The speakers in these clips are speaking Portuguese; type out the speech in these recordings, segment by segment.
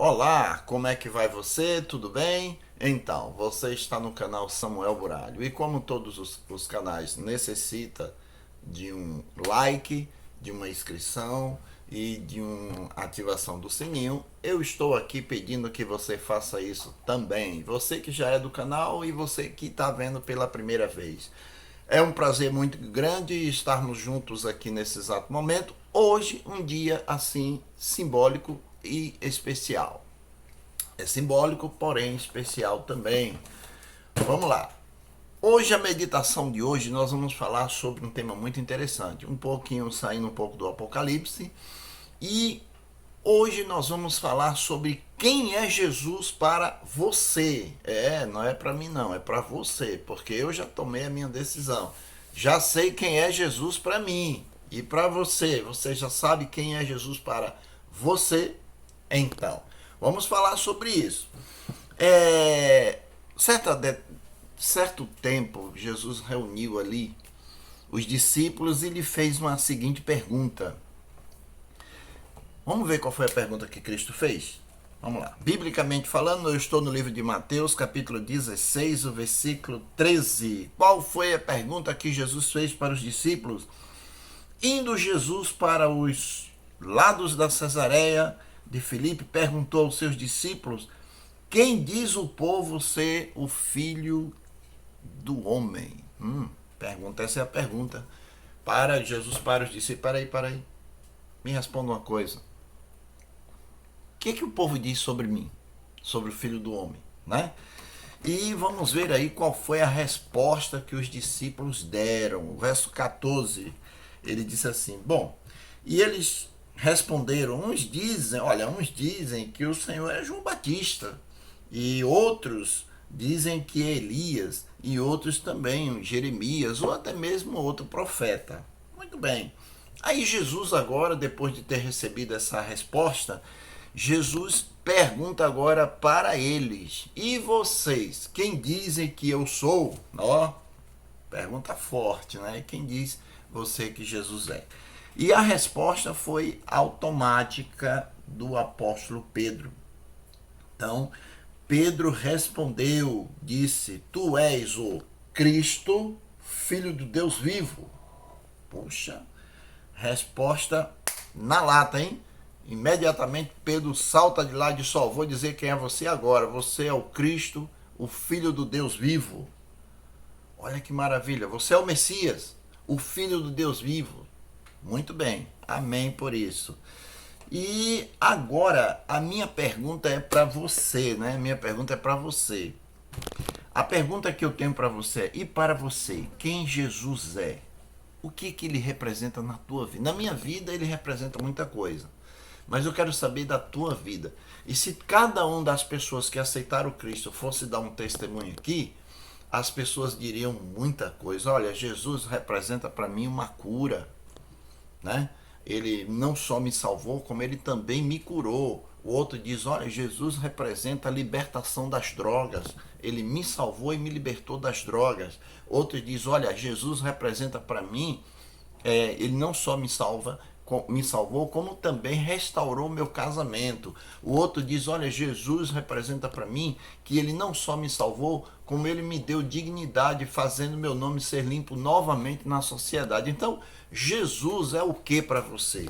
Olá, como é que vai você? Tudo bem? Então, você está no canal Samuel Buralho e como todos os canais necessita de um like, de uma inscrição e de uma ativação do sininho, eu estou aqui pedindo que você faça isso também. Você que já é do canal e você que está vendo pela primeira vez. É um prazer muito grande estarmos juntos aqui nesse exato momento. Hoje, um dia assim simbólico e especial. É simbólico, porém especial também. Vamos lá. Hoje, a meditação de hoje, nós vamos falar sobre um tema muito interessante. Um pouquinho saindo um pouco do Apocalipse. E hoje nós vamos falar sobre quem é Jesus para você. Não é para mim não, é para você, porque eu já tomei a minha decisão. Já sei quem é Jesus para mim e para você. Você já sabe quem é Jesus para você? Então, vamos falar sobre isso. É, certo tempo, Jesus reuniu ali os discípulos e lhe fez uma seguinte pergunta. Vamos ver qual foi a pergunta que Cristo fez? Vamos lá. Biblicamente falando, eu estou no livro de Mateus, capítulo 16, o versículo 13. Qual foi a pergunta que Jesus fez para os discípulos? Indo Jesus para os lados da Cesareia de Filipe, perguntou aos seus discípulos: quem diz o povo ser o filho do homem? Pergunta, essa é a pergunta. Para Jesus, para os discípulos. Para aí. Me responda uma coisa. O que o povo diz sobre mim? Sobre o filho do homem, né? E vamos ver aí qual foi a resposta que os discípulos deram. O verso 14, ele disse assim: bom, e eles responderam, uns dizem que o Senhor é João Batista, e outros dizem que é Elias, e outros também, Jeremias, ou até mesmo outro profeta. Muito bem. Aí Jesus agora, depois de ter recebido essa resposta, Jesus pergunta agora para eles: e vocês, quem dizem que eu sou? Ó, pergunta forte, né? Quem diz você que Jesus é? E a resposta foi automática do apóstolo Pedro. Então, Pedro respondeu, disse: tu és o Cristo, filho do Deus vivo. Puxa, resposta na lata, hein? Imediatamente Pedro salta de lá e diz: só vou dizer quem é você agora. Você é o Cristo, o Filho do Deus vivo. Olha que maravilha. Você é o Messias, o Filho do Deus vivo. Muito bem. Amém por isso. E agora a minha pergunta é para você, né? Minha pergunta é para você. A pergunta que eu tenho para você é: e para você, quem Jesus é? O que ele representa na tua vida? Na minha vida ele representa muita coisa. Mas eu quero saber da tua vida. E se cada uma das pessoas que aceitaram Cristo fosse dar um testemunho aqui, as pessoas diriam muita coisa. Olha, Jesus representa para mim uma cura, né? Ele não só me salvou, como ele também me curou. O outro diz: olha, Jesus representa a libertação das drogas. Ele me salvou e me libertou das drogas. Outro diz: olha, Jesus representa para mim, ele não só me salvou, como também restaurou meu casamento. O outro diz: olha, Jesus representa para mim que ele não só me salvou, como ele me deu dignidade, fazendo meu nome ser limpo novamente na sociedade. Então, Jesus é o que para você,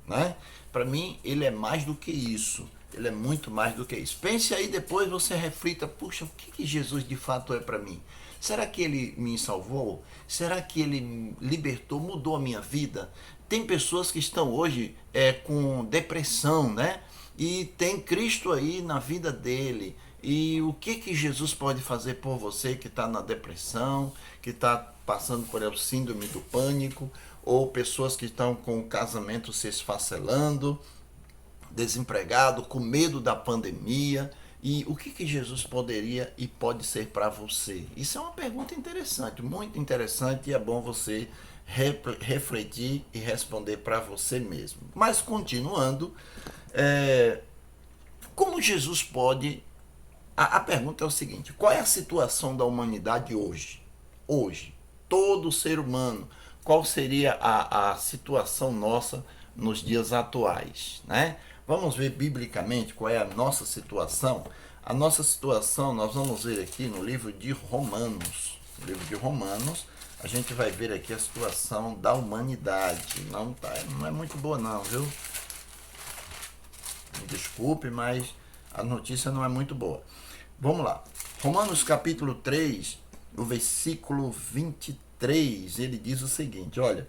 né? Para mim, ele é mais do que isso. Ele é muito mais do que isso. Pense aí, depois você reflita: puxa, o que Jesus de fato é para mim? Será que ele me salvou? Será que ele me libertou, mudou a minha vida? Tem pessoas que estão hoje com depressão, né? E tem Cristo aí na vida dele. E o que Jesus pode fazer por você que está na depressão, que está passando por síndrome do pânico, ou pessoas que estão com o casamento se esfacelando, desempregado, com medo da pandemia? E o que Jesus poderia e pode ser para você? Isso é uma pergunta interessante, muito interessante, e é bom você refletir e responder para você mesmo. Mas continuando, como Jesus pode... A pergunta é o seguinte: qual é a situação da humanidade hoje? Hoje, todo ser humano, qual seria a situação nossa nos dias atuais, né? Vamos ver biblicamente qual é a nossa situação. A nossa situação nós vamos ver aqui no livro de Romanos. No livro de Romanos, a gente vai ver aqui a situação da humanidade. Não é muito boa não, viu? Me desculpe, mas a notícia não é muito boa. Vamos lá. Romanos capítulo 3, o versículo 23, ele diz o seguinte, olha: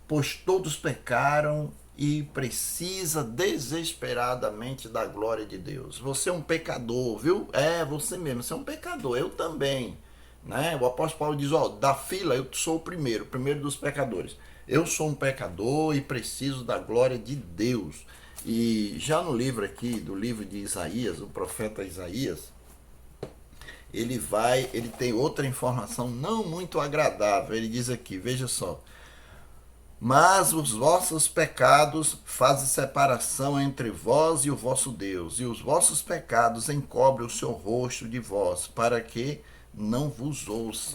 pois todos pecaram e precisa desesperadamente da glória de Deus. Você é um pecador, viu? É, você mesmo, você é um pecador, eu também. Né? O apóstolo Paulo diz, ó, da fila eu sou o primeiro dos pecadores. Eu sou um pecador e preciso da glória de Deus. E já no livro aqui, do livro de Isaías, o profeta Isaías, ele tem outra informação não muito agradável. Ele diz aqui, veja só: mas os vossos pecados fazem separação entre vós e o vosso Deus, e os vossos pecados encobrem o seu rosto de vós, para que não vos ouça.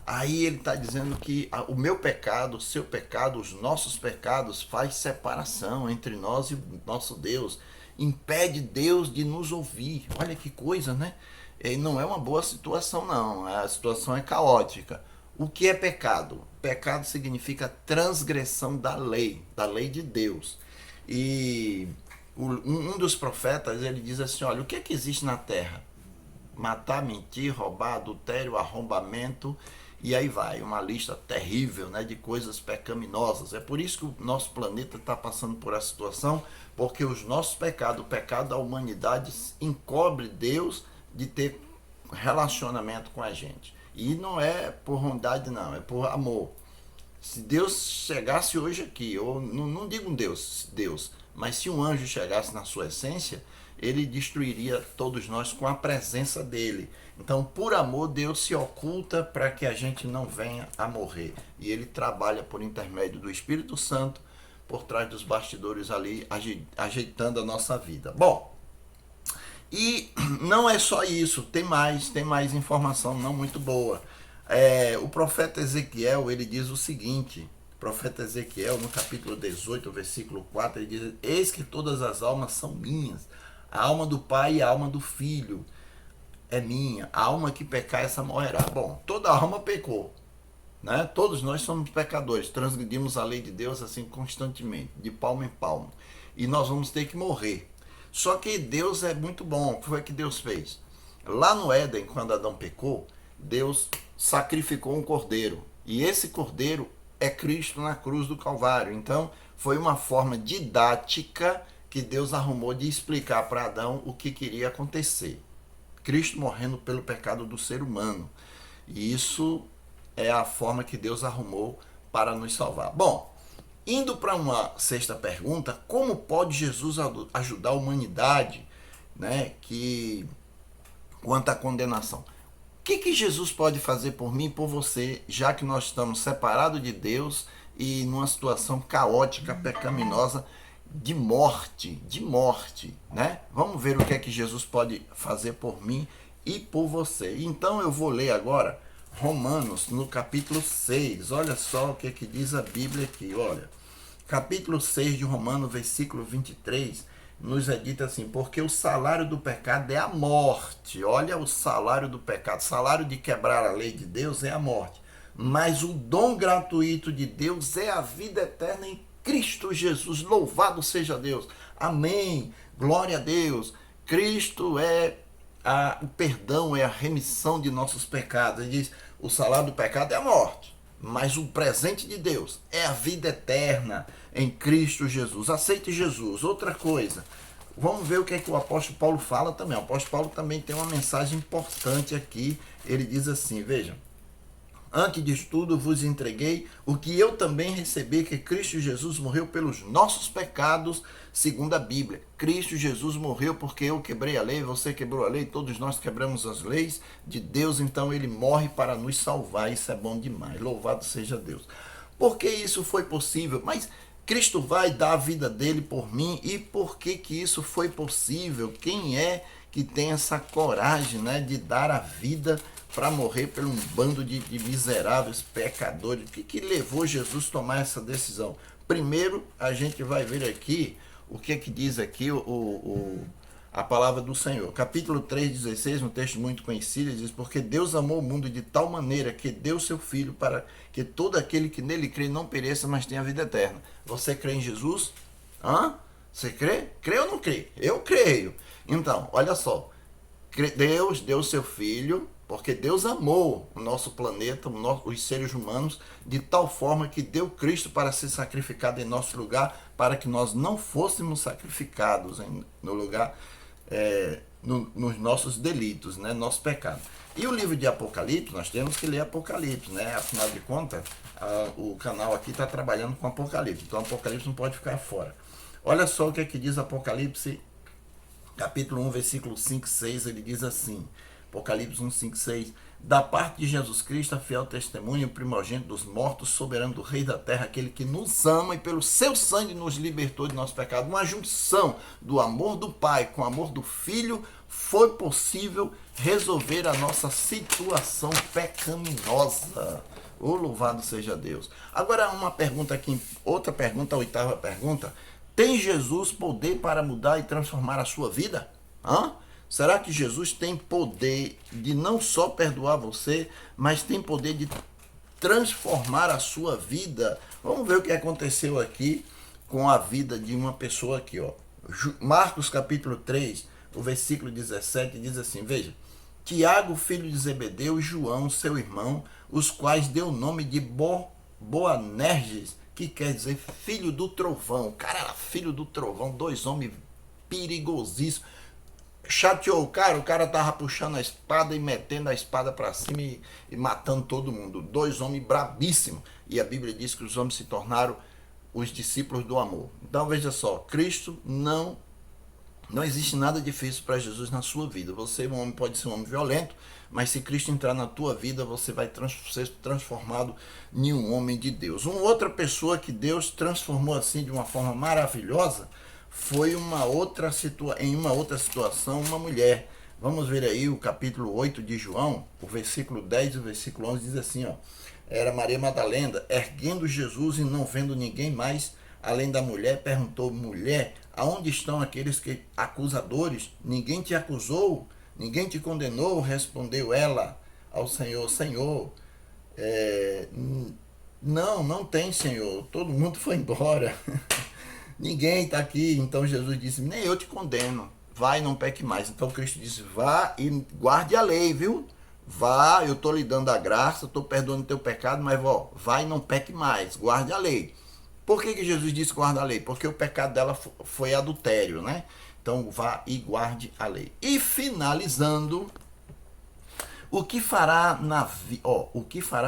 Aí ele está dizendo que o meu pecado, o seu pecado, os nossos pecados faz separação entre nós e o nosso Deus, impede Deus de nos ouvir. Olha que coisa, né? E não é uma boa situação, não. A situação é caótica. O que é pecado? Pecado significa transgressão da lei de Deus. E um dos profetas, ele diz assim, olha, o que é que existe na terra? Matar, mentir, roubar, adultério, arrombamento, e aí vai, uma lista terrível, né, de coisas pecaminosas. É por isso que o nosso planeta está passando por essa situação, porque os nossos pecados, o pecado da humanidade, encobre Deus de ter relacionamento com a gente. E não é por bondade, não, é por amor. Se Deus chegasse hoje aqui, ou não digo Deus, mas se um anjo chegasse na sua essência, ele destruiria todos nós com a presença dele. Então, por amor, Deus se oculta para que a gente não venha a morrer. E ele trabalha por intermédio do Espírito Santo, por trás dos bastidores ali, ajeitando a nossa vida. Bom, e não é só isso, tem mais informação não muito boa. O profeta Ezequiel, ele diz o seguinte, o profeta Ezequiel, no capítulo 18, versículo 4, ele diz: eis que todas as almas são minhas, a alma do pai e a alma do filho é minha, a alma que pecar, essa morrerá. Bom, toda alma pecou, né? Todos nós somos pecadores, transgredimos a lei de Deus assim constantemente, de palmo em palmo, e nós vamos ter que morrer. Só que Deus é muito bom. O que foi que Deus fez? Lá no Éden, quando Adão pecou, Deus sacrificou um cordeiro. E esse cordeiro é Cristo na cruz do Calvário. Então, foi uma forma didática que Deus arrumou de explicar para Adão o que queria acontecer. Cristo morrendo pelo pecado do ser humano. E isso é a forma que Deus arrumou para nos salvar. Bom, indo para uma sexta pergunta, como pode Jesus ajudar a humanidade, né, quanto à condenação? O que Jesus pode fazer por mim e por você, já que nós estamos separados de Deus e numa situação caótica, pecaminosa, de morte, né? Vamos ver o que é que Jesus pode fazer por mim e por você. Então eu vou ler agora Romanos, no capítulo 6, olha só o que diz a Bíblia aqui, olha. Capítulo 6 de Romanos, versículo 23, nos é dito assim: porque o salário do pecado é a morte. Olha o salário do pecado, o salário de quebrar a lei de Deus é a morte. Mas o dom gratuito de Deus é a vida eterna em Cristo Jesus. Louvado seja Deus. Amém. Glória a Deus. Cristo é o perdão, é a remissão de nossos pecados. Ele diz: o salário do pecado é a morte, mas o presente de Deus é a vida eterna em Cristo Jesus. Aceite Jesus. Outra coisa, vamos ver o que é que o apóstolo Paulo fala também. O apóstolo Paulo também tem uma mensagem importante aqui. Ele diz assim, veja: antes de tudo vos entreguei o que eu também recebi, que Cristo Jesus morreu pelos nossos pecados, segundo a Bíblia. Cristo Jesus morreu porque eu quebrei a lei, você quebrou a lei, todos nós quebramos as leis de Deus, então ele morre para nos salvar. Isso é bom demais, louvado seja Deus. Por que isso foi possível? Mas Cristo vai dar a vida dele por mim, e por que isso foi possível? Quem é que tem essa coragem, né, de dar a vida para morrer por um bando de miseráveis pecadores? O que levou Jesus a tomar essa decisão? Primeiro, a gente vai ver aqui o que é que diz aqui a palavra do Senhor. Capítulo 3,16, um texto muito conhecido, diz: porque Deus amou o mundo de tal maneira que deu seu Filho para que todo aquele que nele crê não pereça, mas tenha a vida eterna. Você crê em Jesus? Hã? Você crê? Crê ou não crê? Eu creio. Então, olha só. Deus deu seu Filho, porque Deus amou o nosso planeta, os seres humanos, de tal forma que deu Cristo para ser sacrificado em nosso lugar, para que nós não fôssemos sacrificados no lugar, nos nossos delitos, né, nosso pecado. E o livro de Apocalipse, nós temos que ler Apocalipse, né? Afinal de contas, o canal aqui está trabalhando com Apocalipse, então Apocalipse não pode ficar fora. Olha só o que é que diz Apocalipse, capítulo 1, versículo 5 e 6, ele diz assim, Apocalipse 1, 5 e 6, da parte de Jesus Cristo, a fiel testemunha, o primogênito dos mortos, soberano do Rei da terra, aquele que nos ama e pelo seu sangue nos libertou de nosso pecado. Uma junção do amor do Pai com o amor do Filho, foi possível resolver a nossa situação pecaminosa. Oh, louvado seja Deus. Agora uma pergunta aqui, outra pergunta, a oitava pergunta. Tem Jesus poder para mudar e transformar a sua vida? Será que Jesus tem poder de não só perdoar você, mas tem poder de transformar a sua vida? Vamos ver o que aconteceu aqui com a vida de uma pessoa aqui, ó. Marcos capítulo 3, o versículo 17 diz assim, veja, Tiago, filho de Zebedeu, e João, seu irmão, os quais deu o nome de Boanerges, que quer dizer filho do trovão. O cara era filho do trovão, dois homens perigosíssimos. Chateou o cara tava puxando a espada e metendo a espada para cima e matando todo mundo. Dois homens brabíssimos. E a Bíblia diz que os homens se tornaram os discípulos do amor. Então veja só, Cristo não existe nada difícil para Jesus na sua vida. Você, um homem, pode ser um homem violento, mas se Cristo entrar na tua vida, você vai ser transformado em um homem de Deus. Uma outra pessoa que Deus transformou assim de uma forma maravilhosa foi em uma outra situação, uma mulher. Vamos ver aí o capítulo 8 de João, o versículo 10 e o versículo 11 diz assim, ó. Era Maria Madalena, erguendo Jesus e não vendo ninguém mais, além da mulher, perguntou, mulher, aonde estão aqueles acusadores? Ninguém te acusou? Ninguém te condenou? Respondeu ela ao Senhor, Senhor, não tem, Senhor, todo mundo foi embora. Ninguém está aqui. Então Jesus disse, nem eu te condeno, vai, não peque mais. Então Cristo disse, vá e guarde a lei, viu? Vá, eu estou lhe dando a graça, estou perdoando o teu pecado, mas vai e não peque mais, guarde a lei. Por que Jesus disse guarda a lei? Porque o pecado dela foi adultério, né? Então vá e guarde a lei. E finalizando, o que fará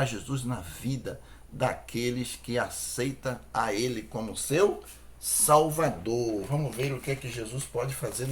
Jesus na vida daqueles que aceitam a Ele como seu Salvador? Vamos ver o que é que Jesus pode fazer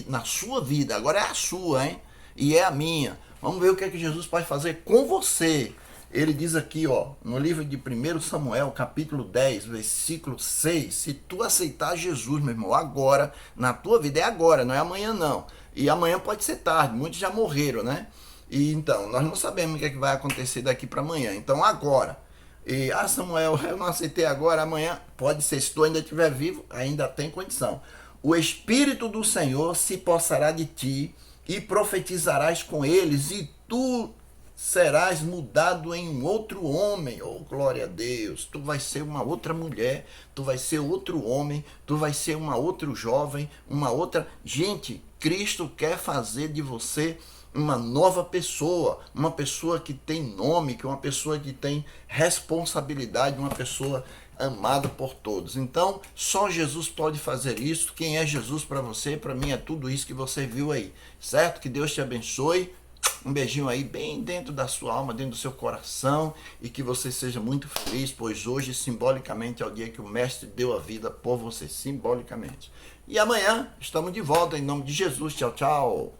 na sua vida. Agora é a sua, hein? E é a minha. Vamos ver o que é que Jesus pode fazer com você. Ele diz aqui, ó, no livro de 1 Samuel, capítulo 10, versículo 6, se tu aceitar Jesus, meu irmão, agora, na tua vida, é agora, não é amanhã não. E amanhã pode ser tarde, muitos já morreram, né? E então, nós não sabemos o que é que vai acontecer daqui para amanhã. Então, agora. E, Samuel, eu não aceitei agora, amanhã, pode ser, se tu ainda estiver vivo, ainda tem condição. O Espírito do Senhor se possará de ti e profetizarás com eles e tu serás mudado em um outro homem. Oh, glória a Deus. Tu vai ser uma outra mulher, tu vai ser outro homem, tu vai ser uma outra jovem, uma outra... Gente, Cristo quer fazer de você uma nova pessoa, uma pessoa que tem nome, que é uma pessoa que tem responsabilidade, uma pessoa amada por todos. Então, só Jesus pode fazer isso. Quem é Jesus para você? Para mim é tudo isso que você viu aí, certo? Que Deus te abençoe. Um beijinho aí bem dentro da sua alma, dentro do seu coração, e que você seja muito feliz, pois hoje, simbolicamente, é o dia que o Mestre deu a vida por você, simbolicamente. E amanhã estamos de volta, em nome de Jesus. Tchau, tchau.